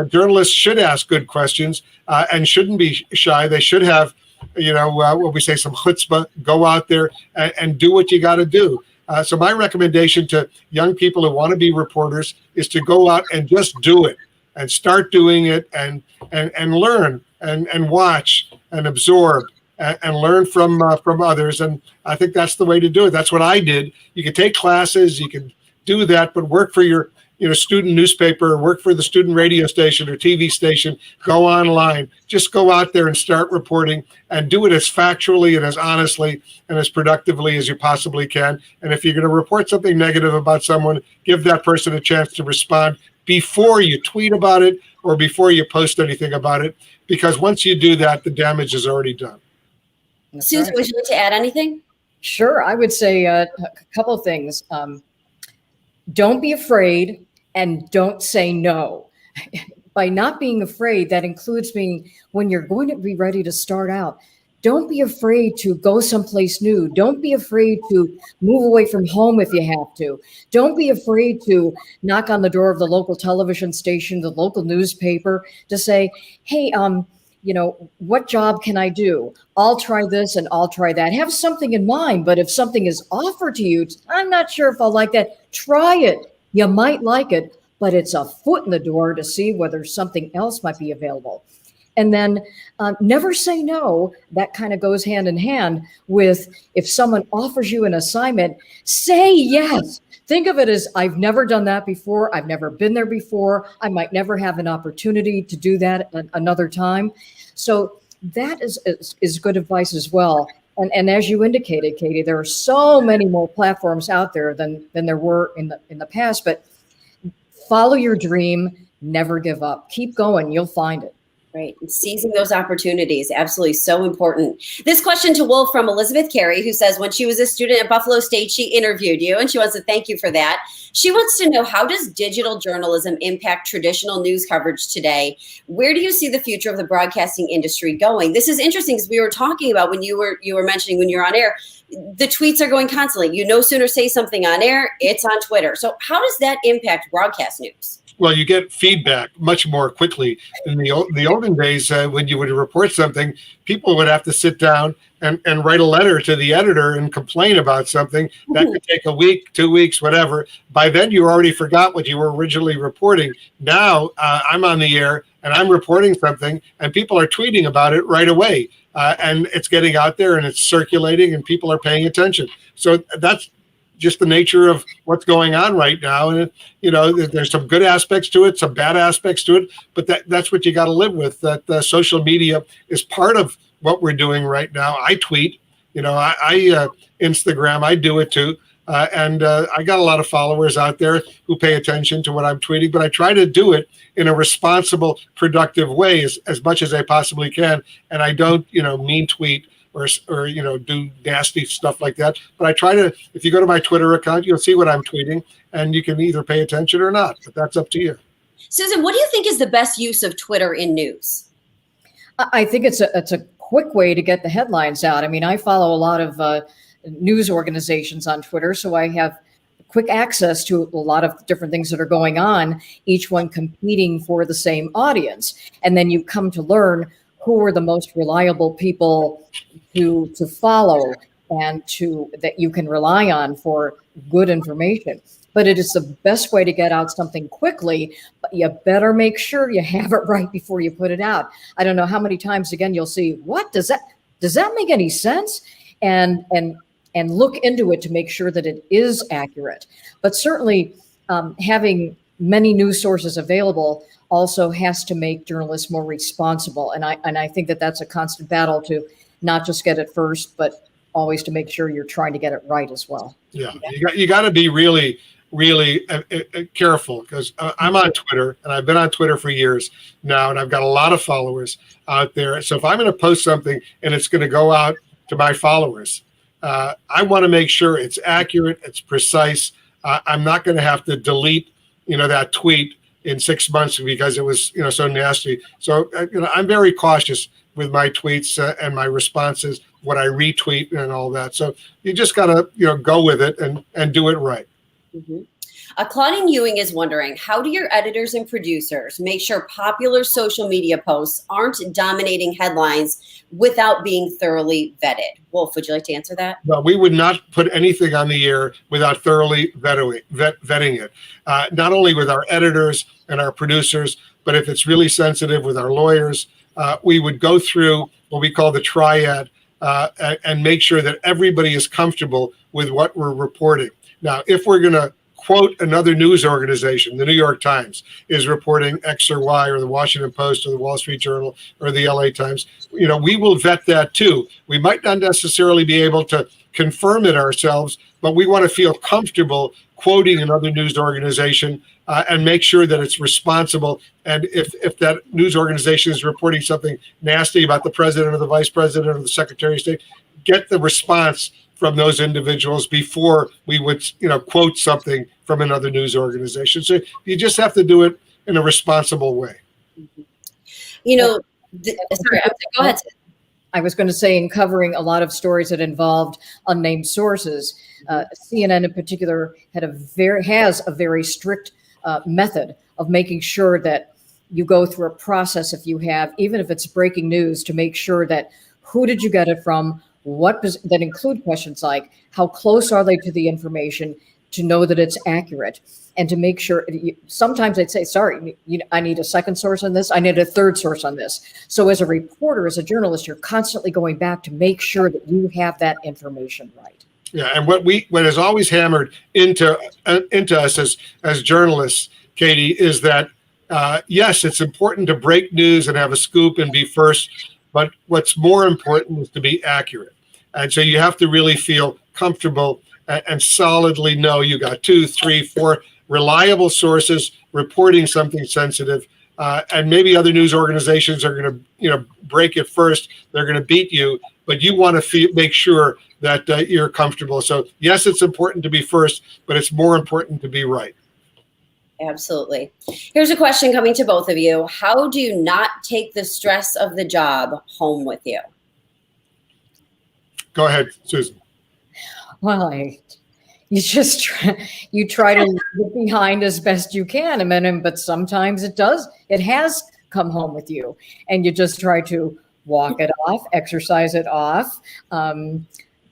Journalists should ask good questions and shouldn't be shy. They should have what we say, some chutzpah. Go out there and do what you got to do. So my recommendation to young people who want to be reporters is to go out and just do it and start doing it and learn and watch and absorb and learn from others. And I think that's the way to do it. That's what I did. You can take classes, you can do that, but work for your student newspaper, work for the student radio station or TV station, go online, just go out there and start reporting and do it as factually and as honestly and as productively as you possibly can. And if you're going to report something negative about someone, give that person a chance to respond before you tweet about it or before you post anything about it, because once you do that, the damage is already done. That's Susan, right. would you like to add anything? Sure. I would say a couple of things. Don't be afraid and don't say no. By not being afraid, that includes being, when you're going to be ready to start out, don't be afraid to go someplace new. Don't be afraid to move away from home if you have to. Don't be afraid to knock on the door of the local television station, the local newspaper, to say, hey, what job can I do? I'll try this and I'll try that. Have something in mind, but if something is offered to you, I'm not sure if I'll like that. Try it. You might like it, but it's a foot in the door to see whether something else might be available. And then never say no. That kind of goes hand in hand with, if someone offers you an assignment, say yes. Think of it as, I've never done that before. I've never been there before. I might never have an opportunity to do that another time. So that is good advice as well. And as you indicated, Katie, there are so many more platforms out there than there were in the past. But follow your dream. Never give up. Keep going. You'll find it. Right. And seizing those opportunities. Absolutely. So important. This question to Wolf from Elizabeth Carey, who says, when she was a student at Buffalo State, she interviewed you and she wants to thank you for that. She wants to know, how does digital journalism impact traditional news coverage today? Where do you see the future of the broadcasting industry going? This is interesting because we were talking about, when you were mentioning when you're on air, the tweets are going constantly. You no sooner say something on air, it's on Twitter. So how does that impact broadcast news? Well, you get feedback much more quickly. In the olden days, when you would report something, people would have to sit down and write a letter to the editor and complain about something. That could take a week, 2 weeks, whatever. By then, you already forgot what you were originally reporting. Now, I'm on the air and I'm reporting something and people are tweeting about it right away. And it's getting out there and it's circulating and people are paying attention. So that's just the nature of what's going on right now. And, there's some good aspects to it, some bad aspects to it, but that's what you got to live with. That social media is part of what we're doing right now. I tweet, I Instagram, I do it too. And I got a lot of followers out there who pay attention to what I'm tweeting, but I try to do it in a responsible, productive way as much as I possibly can. And I don't, mean tweet or do nasty stuff like that. But I try to, if you go to my Twitter account, you'll see what I'm tweeting and you can either pay attention or not, but that's up to you. Susan, what do you think is the best use of Twitter in news? I think it's a quick way to get the headlines out. I mean, I follow a lot of news organizations on Twitter, so I have quick access to a lot of different things that are going on, each one competing for the same audience. And then you come to learn who are the most reliable people to follow and that you can rely on for good information. But it is the best way to get out something quickly, but you better make sure you have it right before you put it out. I don't know how many times again you'll see, what does that make any sense? And look into it to make sure that it is accurate. But certainly having many news sources available also has to make journalists more responsible. And I think that that's a constant battle to not just get it first, but always to make sure you're trying to get it right as well. Yeah, you got to be really careful, because I'm on Twitter, and I've been on Twitter for years now, and I've got a lot of followers out there. So if I'm going to post something and it's going to go out to my followers, I want to make sure it's accurate, it's precise. I'm not going to have to delete, that tweet in 6 months because it was, so nasty. So, I'm very cautious with my tweets and my responses, what I retweet and all that. So you just got to, go with it and do it right. Mm-hmm. Claudine Ewing is wondering, how do your editors and producers make sure popular social media posts aren't dominating headlines without being thoroughly vetted? Wolf, would you like to answer that? Well, we would not put anything on the air without thoroughly vetting it, not only with our editors and our producers, but if it's really sensitive, with our lawyers. We would go through what we call the triad and make sure that everybody is comfortable with what we're reporting. Now, if we're going to quote another news organization, the New York Times is reporting X or Y, or the Washington Post or the Wall Street Journal or the LA Times, we will vet that too. We might not necessarily be able to confirm it ourselves, but we want to feel comfortable quoting another news organization and make sure that it's responsible. And if that news organization is reporting something nasty about the president or the vice president or the secretary of state, get the response from those individuals before we would, quote something from another news organization. So you just have to do it in a responsible way. Sorry, go ahead. I was going to say, in covering a lot of stories that involved unnamed sources, CNN in particular has a very strict method of making sure that you go through a process, even if it's breaking news, to make sure that who did you get it from, that include questions like how close are they to the information to know that it's accurate, and to make sure. Sometimes I'd say, sorry, I need a second source on this. I need a third source on this. So as a reporter, as a journalist, you're constantly going back to make sure that you have that information right. Yeah, and what is always hammered into us as journalists, Katie, is that yes, it's important to break news and have a scoop and be first, but what's more important is to be accurate. And so you have to really feel comfortable and solidly know you got 2, 3, 4 reliable sources reporting something sensitive. And maybe other news organizations are going to, break it first. They're going to beat you, but you want to make sure that you're comfortable. So yes, it's important to be first, but it's more important to be right. Absolutely. Here's a question coming to both of you. How do you not take the stress of the job home with you? Go ahead, Susan. Well, you try to look behind as best you can, but sometimes it has come home with you, and you just try to walk it off, exercise it off,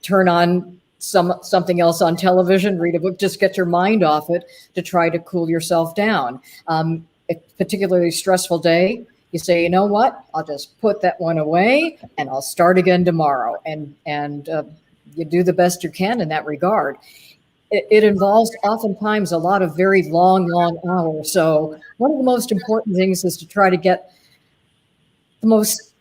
turn on something else on television, read a book, just get your mind off it to try to cool yourself down. A particularly stressful day, you say, you know what, I'll just put that one away and I'll start again tomorrow. And you do the best you can in that regard. It involves oftentimes a lot of very long hours. So one of the most important things is to try to get the most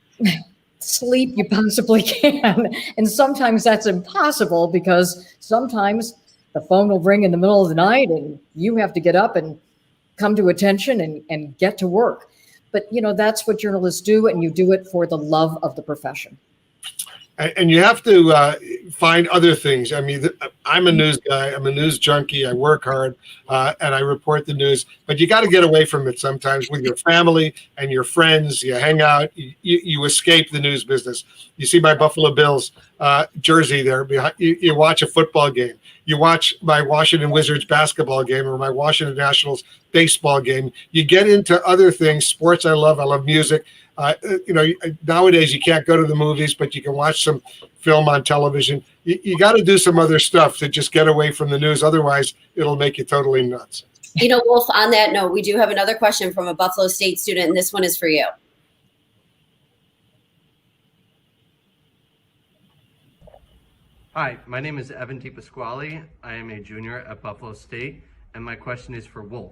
sleep you possibly can. And sometimes that's impossible, because sometimes the phone will ring in the middle of the night and you have to get up and come to attention and get to work. But, that's what journalists do, and you do it for the love of the profession. And you have to find other things. I mean, I'm a news guy. I'm a news junkie. I work hard and I report the news. But you got to get away from it sometimes with your family and your friends. You hang out. You escape the news business. You see my Buffalo Bills jersey there. You watch a football game. You watch my Washington Wizards basketball game or my Washington Nationals baseball game. You get into other things. Sports I love. I love music. Nowadays you can't go to the movies, but you can watch some film on television. You got to do some other stuff to just get away from the news. Otherwise, it'll make you totally nuts. Wolf, on that note, we do have another question from a Buffalo State student, and this one is for you. Hi, my name is Evan DePasquale. I am a junior at Buffalo State, and my question is for Wolf.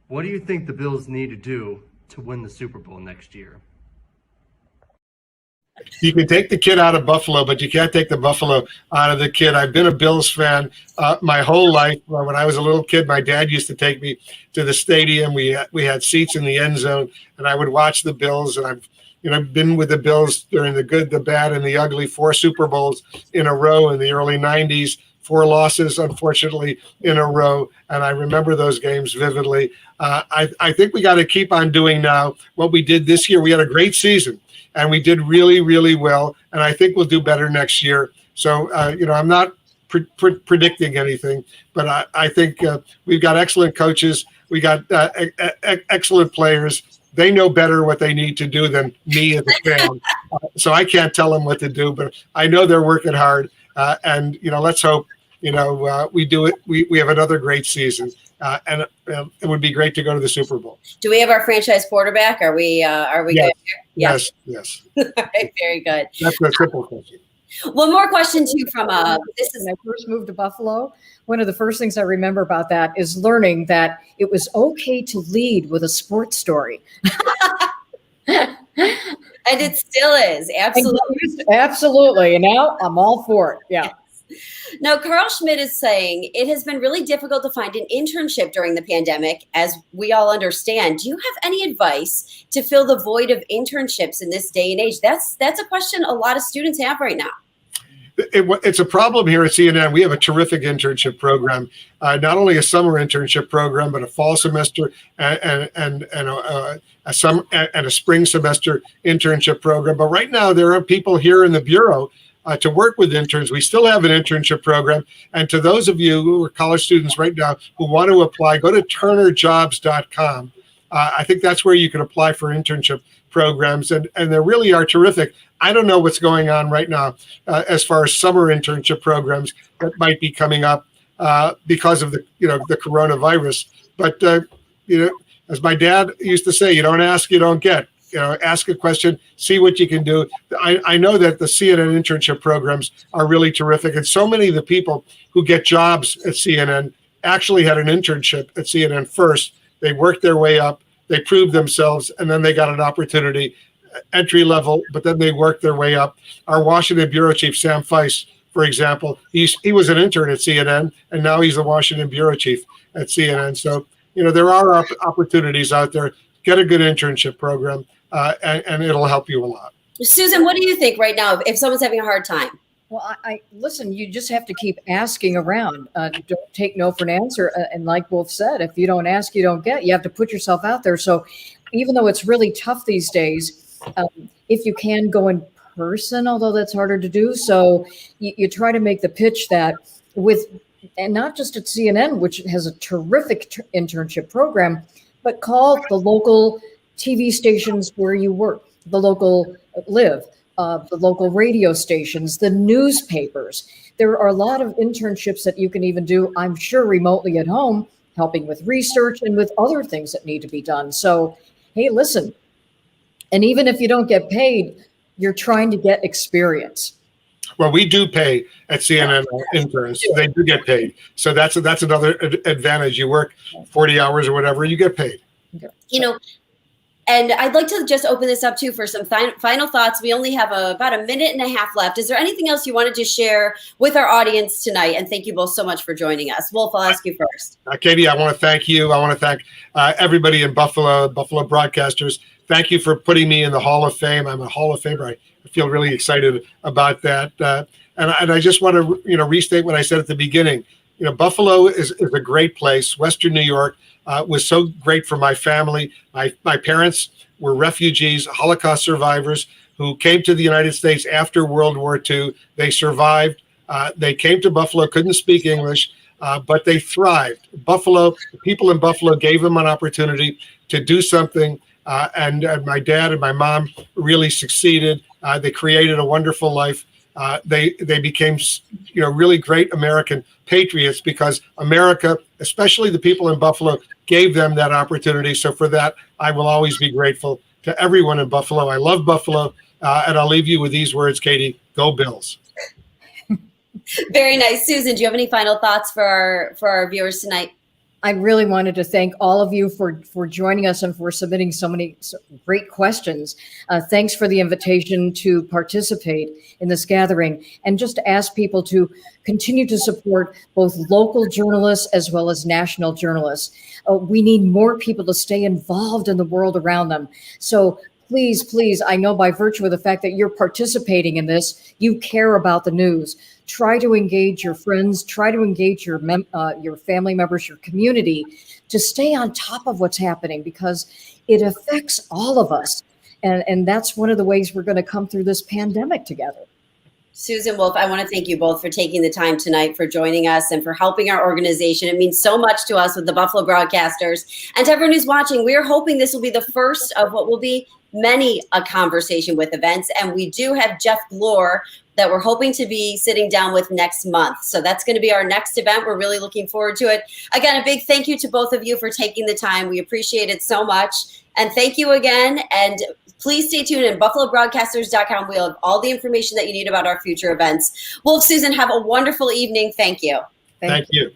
What do you think the Bills need to do to win the Super Bowl next year? You can take the kid out of Buffalo, but you can't take the Buffalo out of the kid. I've been a Bills fan my whole life. When I was a little kid, my dad used to take me to the stadium. We had seats in the end zone, and I would watch the Bills. And I've been with the Bills during the good, the bad, and the ugly. 4 Super Bowls in a row in the early 90s. 4 losses, unfortunately, in a row. And I remember those games vividly. I think we got to keep on doing now what we did this year. We had a great season, and we did really, really well. And I think we'll do better next year. So, I'm not predicting anything, but I think we've got excellent coaches. We got excellent players. They know better what they need to do than me as a fan. So I can't tell them what to do, but I know they're working hard. And let's hope we do it. We have another great season, and it would be great to go to the Super Bowl. Do we have our franchise quarterback? Are we yes. good? Yes. All right, very good. That's a simple question. One more question too from this is when I first moved to Buffalo. One of the first things I remember about that is learning that it was okay to lead with a sports story. and it still is. Absolutely. Absolutely. And now I'm all for it. Yeah. Now, Carl Schmidt is saying it has been really difficult to find an internship during the pandemic, as we all understand. Do you have any advice to fill the void of internships in this day and age? That's a question a lot of students have right now. It's a problem here at CNN. We have a terrific internship program, not only a summer internship program, but a fall semester and a spring semester internship program. But right now, there are people here in the Bureau to work with interns. We still have an internship program. And to those of you who are college students right now who want to apply, go to turnerjobs.com. I think that's where you can apply for internship programs, and they really are terrific. I don't know what's going on right now as far as summer internship programs that might be coming up because of the coronavirus. But as my dad used to say, you don't ask, you don't get. Ask a question, see what you can do. I know that the CNN internship programs are really terrific, and so many of the people who get jobs at CNN actually had an internship at CNN first. They worked their way up, they proved themselves, and then they got an opportunity, entry level, but then they worked their way up. Our Washington bureau chief, Sam Feist, for example, he was an intern at CNN, and now he's the Washington bureau chief at CNN. So, there are opportunities out there. Get a good internship program, and it'll help you a lot. Susan, what do you think right now if someone's having a hard time? Well, I listen, you just have to keep asking around. Don't take no for an answer. And like Wolf said, if you don't ask, you don't get. You have to put yourself out there. So even though it's really tough these days, if you can go in person, although that's harder to do. So you try to make the pitch that and not just at CNN, which has a terrific internship program, but call the local TV stations where you work, the local the local radio stations, the newspapers. There are a lot of internships that you can even do, I'm sure, remotely at home, helping with research and with other things that need to be done. So, hey, listen, and even if you don't get paid, you're trying to get experience. Well, we do pay at CNN interns. They do get paid. So that's another advantage. You work 40 hours or whatever, you get paid. And I'd like to just open this up too for some final thoughts. We only have about a minute and a half left. Is there anything else you wanted to share with our audience tonight? And thank you both so much for joining us. Wolf, I'll ask you first. Katie, I want to thank you. I want to thank everybody in Buffalo broadcasters. Thank you for putting me in the Hall of Fame. I'm a Hall of Famer. I feel really excited about that. And I just want to restate what I said at the beginning. Buffalo is a great place. Western New York was so great for my family. My parents were refugees, Holocaust survivors who came to the United States after World War II. They survived. They came to Buffalo, couldn't speak English, but they thrived. The people in Buffalo gave them an opportunity to do something And my dad and my mom really succeeded. They created a wonderful life. They became, really great American patriots because America, especially the people in Buffalo, gave them that opportunity. So for that, I will always be grateful to everyone in Buffalo. I love Buffalo. And I'll leave you with these words, Katie. Go Bills. Very nice. Susan, do you have any final thoughts for our viewers tonight? I really wanted to thank all of you for joining us and for submitting so many great questions. Thanks for the invitation to participate in this gathering, and just to ask people to continue to support both local journalists as well as national journalists. We need more people to stay involved in the world around them. So please, I know by virtue of the fact that you're participating in this, you care about the news. Try to engage your friends, try to engage your family members, your community, to stay on top of what's happening, because it affects all of us. And that's one of the ways we're going to come through this pandemic together. Susan, Wolf, I want to thank you both for taking the time tonight, for joining us, and for helping our organization. It means so much to us with the Buffalo Broadcasters. And to everyone who's watching, we are hoping this will be the first of what will be many a conversation with events. And we do have Jeff Glore that we're hoping to be sitting down with next month. So that's going to be our next event. We're really looking forward to it. Again, a big thank you to both of you for taking the time. We appreciate it so much. And thank you again. And please stay tuned at buffalobroadcasters.com. We'll have all the information that you need about our future events. Wolf, Susan, have a wonderful evening. Thank you. Thank you.